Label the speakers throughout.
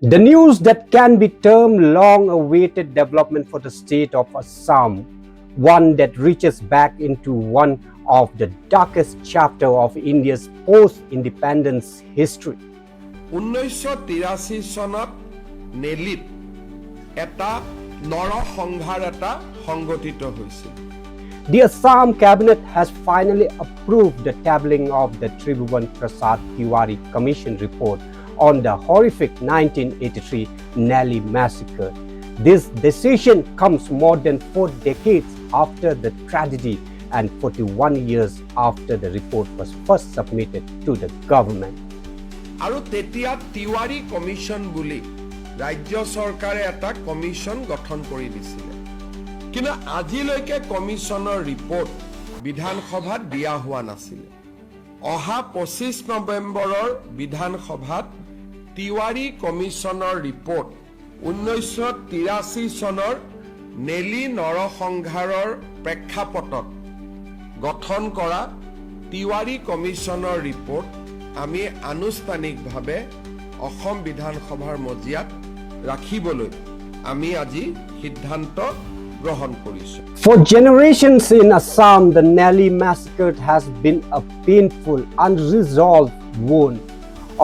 Speaker 1: The news that can be termed long-awaited development for the state of Assam, one that reaches back into one of the darkest chapters of India's post-independence history.
Speaker 2: 1983 চনত নেলিত এটা নৰসংহাৰ এটা সংগঠিত হৈছিল।
Speaker 1: The Assam cabinet has finally approved the tabling of the Tribhuvan Prasad Tiwari Commission report on the horrific 1983 Nellie Massacre. This decision comes more than 4 decades after the tragedy and 41 years after the report was first submitted to the government.
Speaker 2: আৰু তেতিয়া Tiwari Commission বুলি ৰাজ্য চৰকাৰে এটা commission গঠন কৰি দিছিল। কিন্তু আজিলৈকে কমিশনৰ ৰিপৰ্ট বিধানসভাত দিয়া হোৱা নাছিল। অহা 25 নৱেম্বৰৰ বিধানসভাত Tiwari কমিশনৰ ৰিপৰ্ট 1983 চনৰ নেলি নৰসংহাৰৰ প্ৰেক্ষাপটত গঠন কৰা Tiwari কমিশনৰ ৰিপৰ্ট আমি আনুষ্ঠানিকভাৱে অসম বিধানসভাৰ মজিয়াত ৰাখিবলৈ আমি আজি সিদ্ধান্ত গ্ৰহণ কৰিছো।
Speaker 1: For generations in Assam, the Nellie Massacre has been a painful, unresolved wound.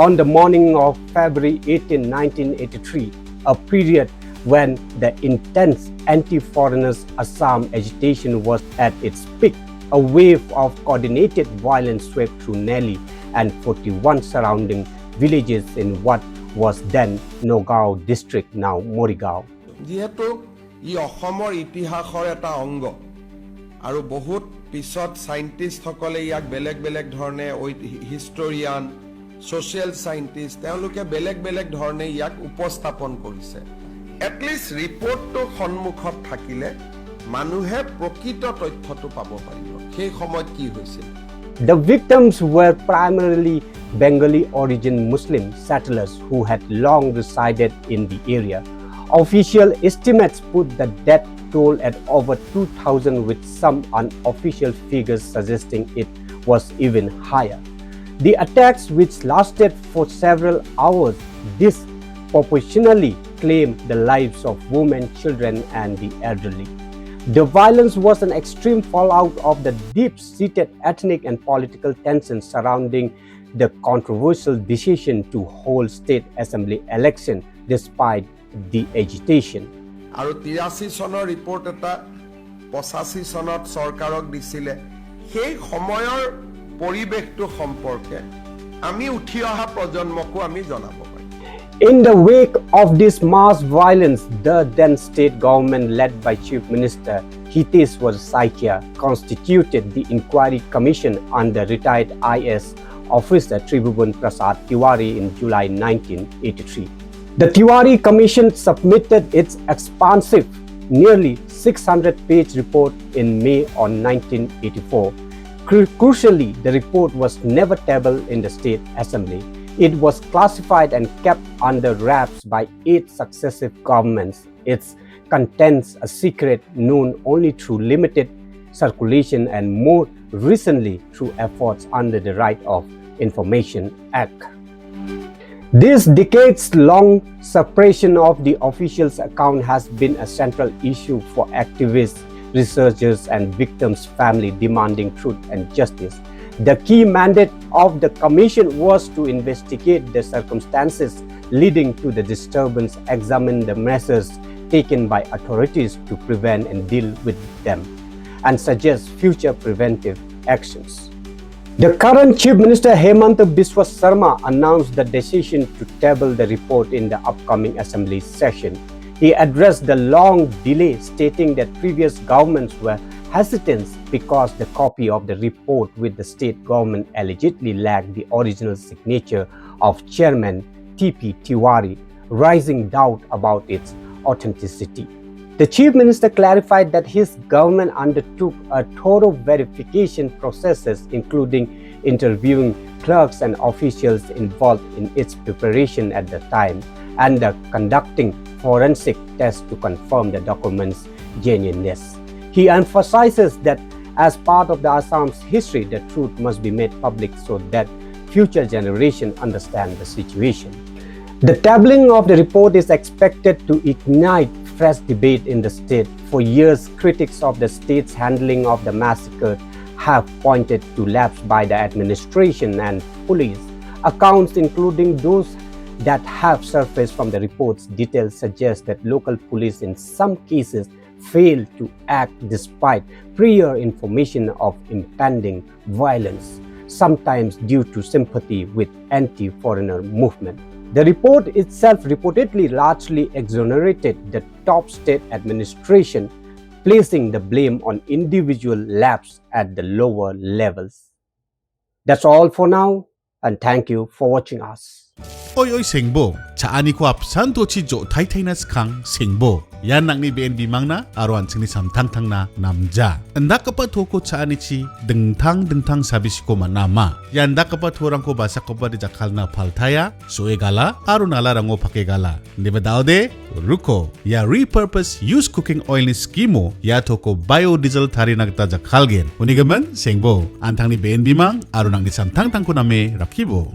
Speaker 1: On the morning of February 18, 1983, a period when the intense Anti-Foreigners Assam agitation was at its peak, a wave of coordinated violence swept through Nellie and 41 surrounding villages in what was then Nagaon district, now Morigao.
Speaker 2: যেহেতু ই অসমৰ ইতিহাসৰ এটা অংগ আৰু বহুত পিছত সাইন্টিষ্টসকলে ইয়াক বেলেগ বেলেগ ধৰণে হিষ্টৰিয়ান সোশ্যাল সাইন্টিষ্ট তেওঁলোকে বেলেগ বেলেগ ধৰণে ইয়াক উপস্থাপন কৰিছে। এটলিষ্ট ৰিপৰ্টটো সন্মুখত থাকিলে মানুহে প্ৰকৃত তথ্যটো পাব পাৰিব সেই সময়ত কি হৈছিল।
Speaker 1: The victims were primarily Bengali-origin Muslim settlers who had long resided in the area. Official estimates put the death toll at over 2,000, with some unofficial figures suggesting it was even higher. The attacks, which lasted for several hours, disproportionately claimed the lives of women, children, and the elderly. The violence was an extreme fallout of the deep-seated ethnic and political tensions surrounding the controversial decision to hold state assembly election despite the agitation.
Speaker 2: আৰু 83 চনৰ report এটা 85 চনত চৰকাৰক দিছিলে। সেই সময়ৰ পৰিৱেশটো সম্পৰ্কে আমি উঠি অহা প্ৰজন্মকো আমি জনাব পাৰিম।
Speaker 1: In the wake of this mass violence, the then state government led by Chief Minister Hiteshwar Saikia constituted the Inquiry Commission under retired IS officer Tribhuvan Prasad Tewary in July 1983. The Tiwari Commission submitted its expansive, nearly 600-page report in May of 1984. Crucially, the report was never tabled in the State Assembly. It was classified and kept under wraps by 8 successive governments, its contents a secret known only through limited circulation and more recently through efforts under the Right of Information Act. This decades-long suppression of the official's account has been a central issue for activists, researchers, and victims' families demanding truth and justice. The key mandate of the commission was to investigate the circumstances leading to the disturbance, examine the measures taken by authorities to prevent and deal with them, and suggest future preventive actions. The current Chief Minister Hemanta Biswa Sarma announced the decision to table the report in the upcoming Assembly session. He addressed the long delay, stating that previous governments were hesitant because the copy of the report with the state government allegedly lacked the original signature of Chairman T.P. Tewary, raising doubt about its authenticity. The Chief Minister clarified that his government undertook a thorough verification processes, including interviewing clerks and officials involved in its preparation at the time, and conducting forensic tests to confirm the document's genuineness. He emphasizes that as part of the Assam's history, the truth must be made public so that future generations understand the situation. The tabling of the report is expected to ignite fresh debate in the state. For years, critics of the state's handling of the massacre have pointed to lapse by the administration and police. Accounts, including those that have surfaced from the report's details, suggest that local police in some cases failed to act despite prior information of impending violence, sometimes due to sympathy with anti-foreigner movement. The report itself reportedly largely exonerated the top state administration, placing the blame on individual lapse at the lower levels. That's all for now, and thank you for watching us.
Speaker 3: Oy sengbo, chaani ko apsan tochi jo taitainas kang sengbo. Yan nang ni BNB mangna aruan chingni samtang na namja. Anda kapat hoko chaani chi dengtang sabisi ko manama. Yan da kapat horang ko basa ko ba di jakal na paltaya, soe gala, arunala rango pake gala. Ndiba daude, ruko, ya repurpose use cooking oil ni skimo, ya toko biodiesel tari nagta jakal gen. Unigaman sengbo, antang ni BNB mang arunang ni samtang ko name rakibo.